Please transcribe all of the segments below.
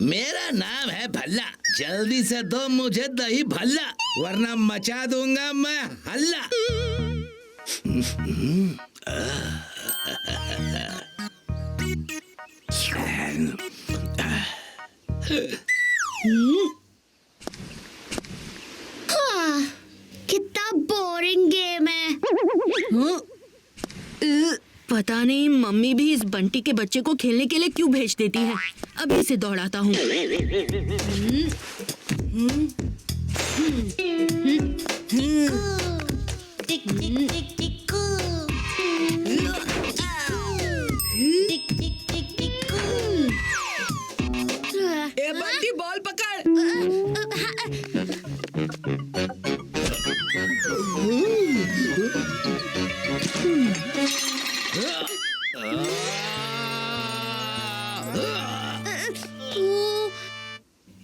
मेरा नाम है भल्ला। जल्दी से दो मुझे दही भल्ला, वरना मचा दूंगा मैं हल्ला। कितना बोरिंग गेम है। पता नहीं मम्मी भी इस बंटी के बच्चे को खेलने के लिए क्यों भेज देती है। अभी इसे दौड़ाता हूँ। ए बंटी बॉल पकड़।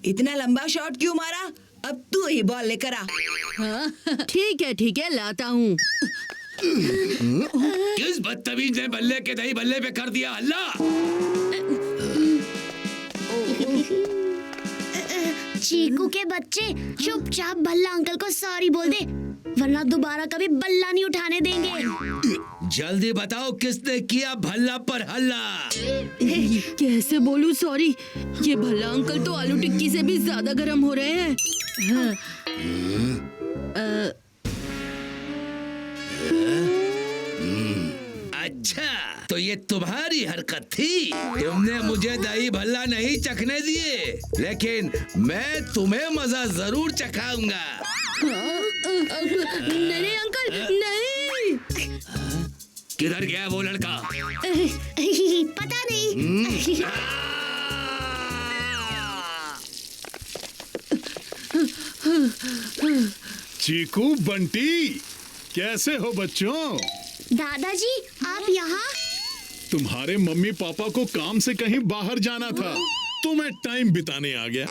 इतना लंबा शॉट क्यों मारा? अब तू ही बॉल लेकर आ। ठीक है लाता हूँ। किस बदतमीज ने बल्ले के दही बल्ले पे कर दिया हल्ला? चीकू के बच्चे, चुपचाप भल्ला अंकल को सॉरी बोल दे, वरना दोबारा कभी बल्ला नहीं उठाने देंगे। जल्दी बताओ किसने किया भल्ला पर हल्ला? कैसे बोलूं सॉरी? ये भल्ला अंकल तो आलू टिक्की से भी ज्यादा गर्म हो रहे हैं। अच्छा, तो ये तुम्हारी हरकत थी। तुमने मुझे दही भल्ला नहीं चखने दिए, लेकिन मैं तुम्हें मजा जरूर चखाऊंगा। नहीं अंकल नहीं। किधर गया वो लड़का? पता नहीं। चीकू, बंटी, कैसे हो बच्चों? दादाजी आप यहाँ? तुम्हारे मम्मी पापा को काम से कहीं बाहर जाना था, तो मैं टाइम बिताने आ गया।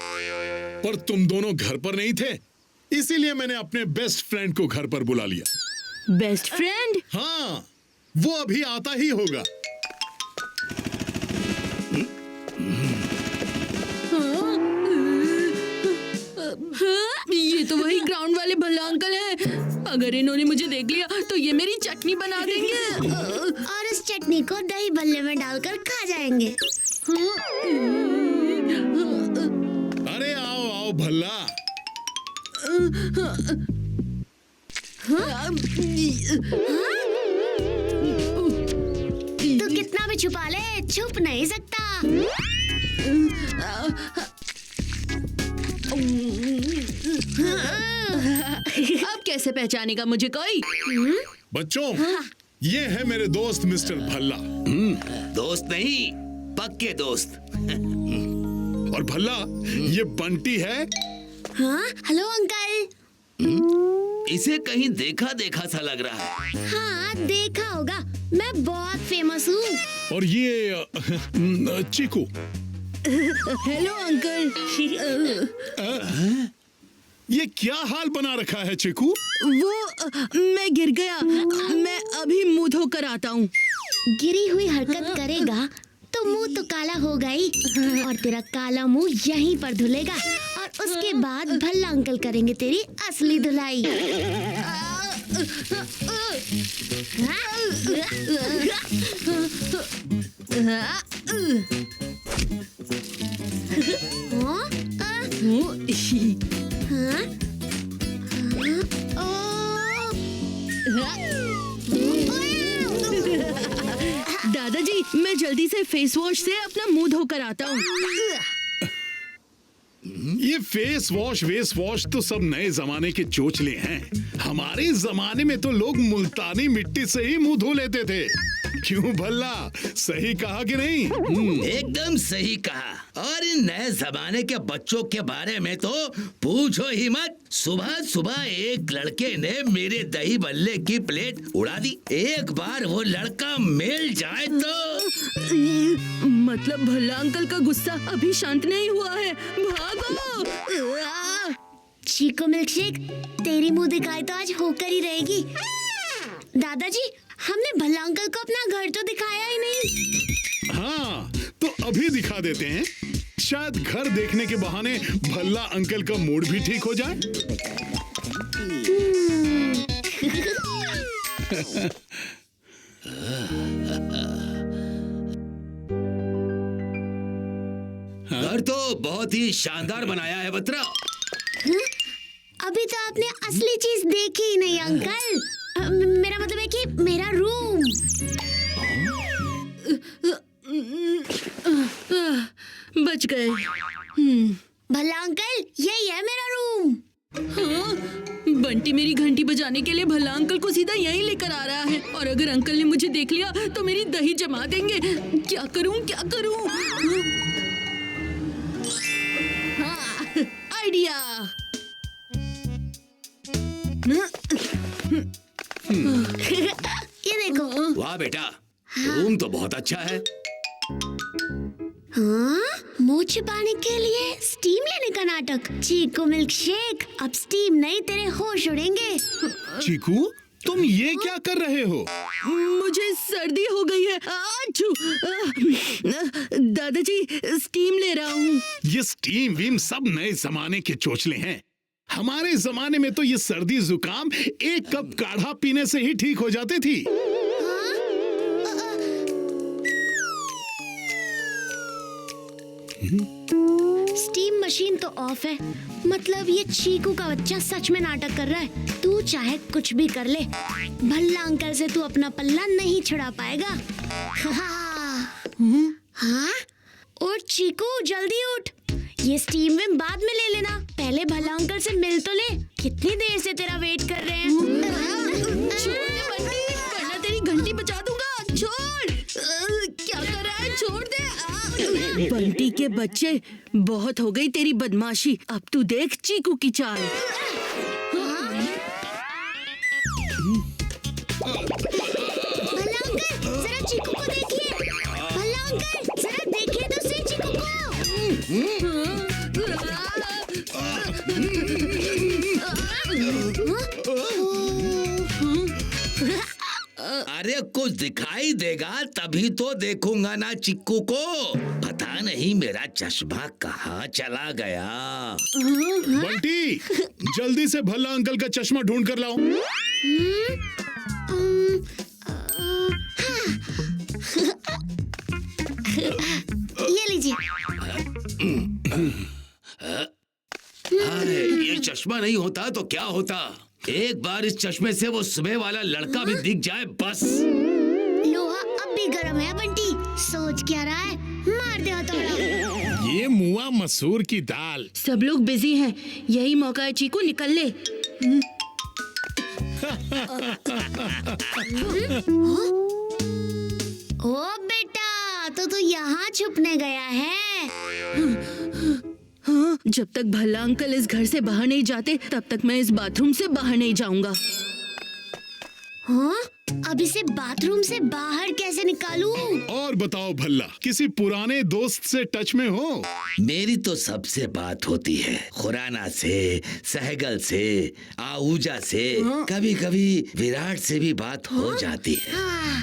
पर तुम दोनों घर पर नहीं थे, इसीलिए मैंने अपने बेस्ट फ्रेंड को घर पर बुला लिया। Best friend? हाँ, वो अभी आता ही होगा। ये तो वही ग्राउंड वाले भल्ला अंकल हैं। अगर इन्होंने मुझे देख लिया तो ये मेरी चटनी बना देंगे। और इस चटनी को दही भल्ले में डालकर खा जाएंगे। अरे आओ आओ भल्ला। तो कितना भी छुपा ले, छुप नहीं सकता। अब कैसे पहचानेगा मुझे कोई? बच्चों, ये है मेरे दोस्त मिस्टर भल्ला। दोस्त नहीं, पक्के दोस्त। और भल्ला, ये बंटी है। हाँ, हेलो अंकल। इसे कहीं देखा देखा सा लग रहा है। हाँ, देखा होगा, मैं बहुत फेमस हूँ। और ये चीकू। Hello uncle. ये क्या हाल बना रखा है चीकू? वो मैं गिर गया, मैं अभी मुंह धोकर आता हूँ। गिरी हुई हरकत करेगा तो मुंह तो काला होगा ही, और तेरा काला मुंह यहीं पर धुलेगा, और उसके बाद भल्ला अंकल करेंगे तेरी असली धुलाई। दादाजी, मैं जल्दी से फेस वॉश से अपना मुंह धोकर आता हूँ। ये फेस वॉश तो सब नए जमाने के चोचले हैं। हमारे जमाने में तो लोग मुल्तानी मिट्टी से ही मुंह धो लेते थे। क्यों भल्ला, सही कहा कि नहीं? एकदम सही कहा। और इन नए जमाने के बच्चों के बारे में तो पूछो ही मत। सुबह सुबह एक लड़के ने मेरे दही बल्ले की प्लेट उड़ा दी। एक बार वो लड़का मिल जाए तो। मतलब भल्ला अंकल का गुस्सा अभी शांत नहीं हुआ है। भागो! चीकू मिल्कशेक, तेरी मुंह दिखाई तो आज होकर ही रहेगी। दादाजी, हमने भल्ला अंकल को अपना घर तो दिखाया ही नहीं। हाँ, तो अभी दिखा देते हैं। शायद घर देखने के बहाने भल्ला अंकल का मूड भी ठीक हो जाए। घर तो बहुत ही शानदार बनाया है बत्रा। अभी तो आपने असली चीज देखी ही नहीं अंकल। मेरा मतलब है कि मेरा रूम। बच गए। भला अंकल, यही है मेरा रूम। हाँ, बंटी मेरी घंटी बजाने के लिए भला अंकल को सीधा यहीं लेकर आ रहा है, और अगर अंकल ने मुझे देख लिया तो मेरी दही जमा देंगे। क्या करूं, क्या करूं? हाँ, आइडिया। ये देखो। वाह बेटा, रूम तो बहुत अच्छा है। हाँ, मुंह छिपाने के लिए स्टीम लेने का नाटक। चीकू मिल्क शेक, अब स्टीम नहीं तेरे होश उड़ेंगे। चीकू, तुम ये क्या कर रहे हो? मुझे सर्दी हो गई है। आछू! दादाजी, स्टीम ले रहा हूँ। ये स्टीम वीम सब नए जमाने के चोचले हैं। हमारे जमाने में तो ये सर्दी जुकाम एक कप काढ़ा पीने से ही ठीक हो जाती थी। स्टीम मशीन तो ऑफ है। मतलब ये चीकू का बच्चा सच में नाटक कर रहा है। तू चाहे कुछ भी कर ले, भल्ला अंकल से तू अपना पल्ला नहीं छुड़ा पाएगा। हाँ? उठ चीकू, जल्दी उठ। ये स्टीम में बाद में ले लेना, पहले भला अंकल से मिल तो ले। कितनी देर से तेरा वेट कर रहे हैं। छोड़ दे बंटी, वरना तेरी घंटी बजा दूंगा। छोड़! क्या कर रहा है? छोड़ दे। बंटी के बच्चे, बहुत हो गई तेरी बदमाशी। अब तू देख चीकू की चाल। भला अंकल, जरा चीकू को देखिए। भला अंकल, जरा देखिए तो सही चीकू को। अरे कुछ दिखाई देगा तभी तो देखूंगा ना चिक्कू को। पता नहीं मेरा चश्मा कहाँ चला गया। बंटी, जल्दी से भल्ला अंकल का चश्मा ढूंढ कर लाओ। ये लीजिए। अरे ये चश्मा नहीं होता तो क्या होता। एक बार इस चश्मे से वो सुबह वाला लड़का भी दिख जाए बस। लोहा अब भी गर्म है बंटी। सोच क्या रहा है? मार दे हथौड़ा। ये मुआ मसूर की दाल। सब लोग बिजी हैं, यही मौका है चीकू, निकल ले। ओ बेटा, तो तू यहाँ छुपने गया है। हाँ, जब तक भला अंकल इस घर से बाहर नहीं जाते तब तक मैं इस बाथरूम से बाहर नहीं जाऊंगा। हाँ? अब इसे बाथरूम से बाहर कैसे निकालूं? और बताओ भल्ला, किसी पुराने दोस्त से टच में हो? मेरी तो सबसे बात होती है। खुराना से, सहगल से, आहूजा से, कभी कभी विराट से भी बात हो जाती है। हाँ।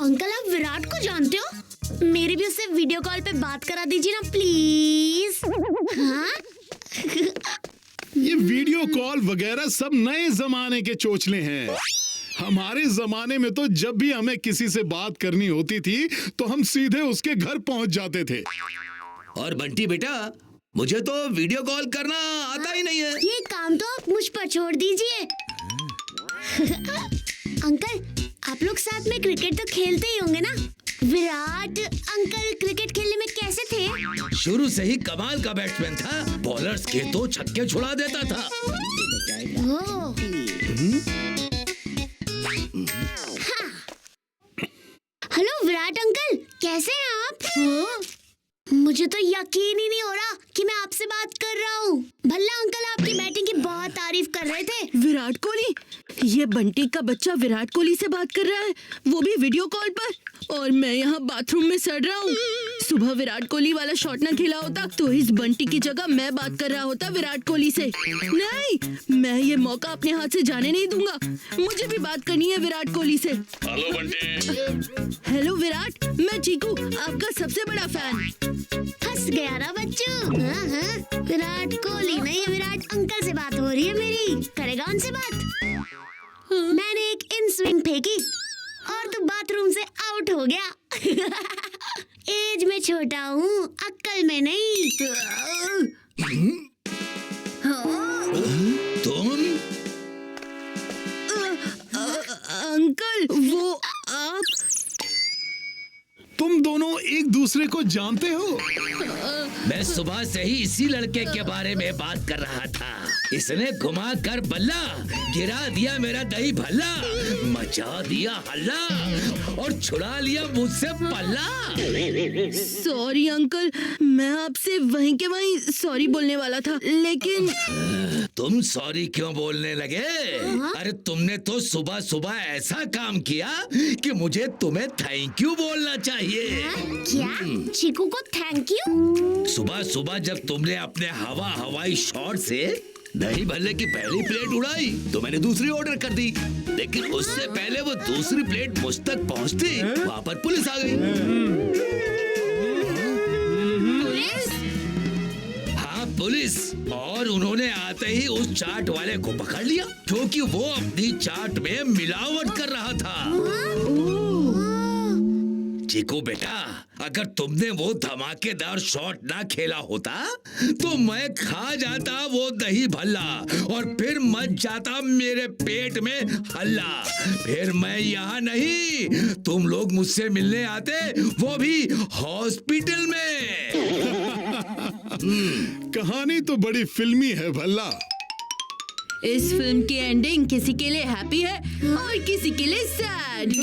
अंकल, आप विराट को जानते हो? मेरी भी उससे वीडियो कॉल पे बात करा दीजिए ना प्लीज। हाँ? ये वीडियो कॉल वगैरह सब नए जमाने के चोचले हैं। हमारे जमाने में तो जब भी हमें किसी से बात करनी होती थी तो हम सीधे उसके घर पहुंच जाते थे। और बंटी बेटा, मुझे तो वीडियो कॉल करना आता ही नहीं है। ये काम तो आप मुझ पर छोड़ दीजिए। अंकल, आप लोग साथ में क्रिकेट तो खेलते ही होंगे ना? विराट अंकल क्रिकेट खेलने में कैसे थे? शुरू से ही कमाल का बैट्समैन था। बॉलर्स के तो छक्के छुड़ा देता था। ओह। हाँ। हेलो विराट अंकल, कैसे हैं आप? मुझे तो यकीन ही नहीं हो रहा कि मैं आपसे बात कर रहा हूँ। भल्ला अंकल आपकी बैटिंग की बहुत तारीफ कर रहे थे। विराट कोहली, ये बंटी का बच्चा विराट कोहली से बात कर रहा है, वो भी वीडियो कॉल पर, और मैं यहाँ बाथरूम में सड़ रहा हूँ। सुबह विराट कोहली वाला शॉट ना खेला होता तो इस बंटी की जगह मैं बात कर रहा होता विराट कोहली से। नहीं, मैं ये मौका अपने हाथ से जाने नहीं दूंगा। मुझे भी बात करनी है विराट कोहली से। हेलो बंटी। हेलो विराट, मैं चीकू, आपका सबसे बड़ा फैन। फंस गया ना बच्चू। हाँ हाँ, विराट कोहली नहीं, विराट अंकल से बात हो रही है मेरी। करेगा उनसे बात? मैंने एक इन स्विंग फेंकी और तू बाथरूम से आउट हो गया। एज में छोटा हूँ, अक्ल में नहीं। तुम अंकल, वो आप? तुम दोनों एक दूसरे को जानते हो? मैं सुबह से ही इसी लड़के के बारे में बात कर रहा था। इसने घुमा कर बल्ला, गिरा दिया मेरा दही भल्ला, मचा दिया हल्ला और छुड़ा लिया मुझसे पल्ला। सॉरी अंकल, मैं आपसे वहीं के वहीं सॉरी बोलने वाला था, लेकिन तुम सॉरी क्यों बोलने लगे? अरे तुमने तो सुबह सुबह ऐसा काम किया कि मुझे तुम्हें थैंक यू बोलना चाहिए। क्या? चीकू को थैंक यू? सुबह सुबह जब तुमने अपने हवाई शॉट से दही भल्ले की पहली प्लेट उड़ाई तो मैंने दूसरी ऑर्डर कर दी, लेकिन उससे पहले वो दूसरी प्लेट मुझ तक पहुंचती वहाँ पर पुलिस आ गई। हाँ पुलिस, और उन्होंने आते ही उस चाट वाले को पकड़ लिया क्योंकि वो अपनी चाट में मिलावट कर रहा था। चीकू बेटा, अगर तुमने वो धमाकेदार शॉट ना खेला होता तो मैं खा जाता वो दही भल्ला और फिर मच जाता मेरे पेट में हल्ला। फिर मैं यहाँ नहीं, तुम लोग मुझसे मिलने आते, वो भी हॉस्पिटल में। कहानी तो बड़ी फिल्मी है भल्ला। इस फिल्म की एंडिंग किसी के लिए हैप्पी है और किसी के लिए सैड।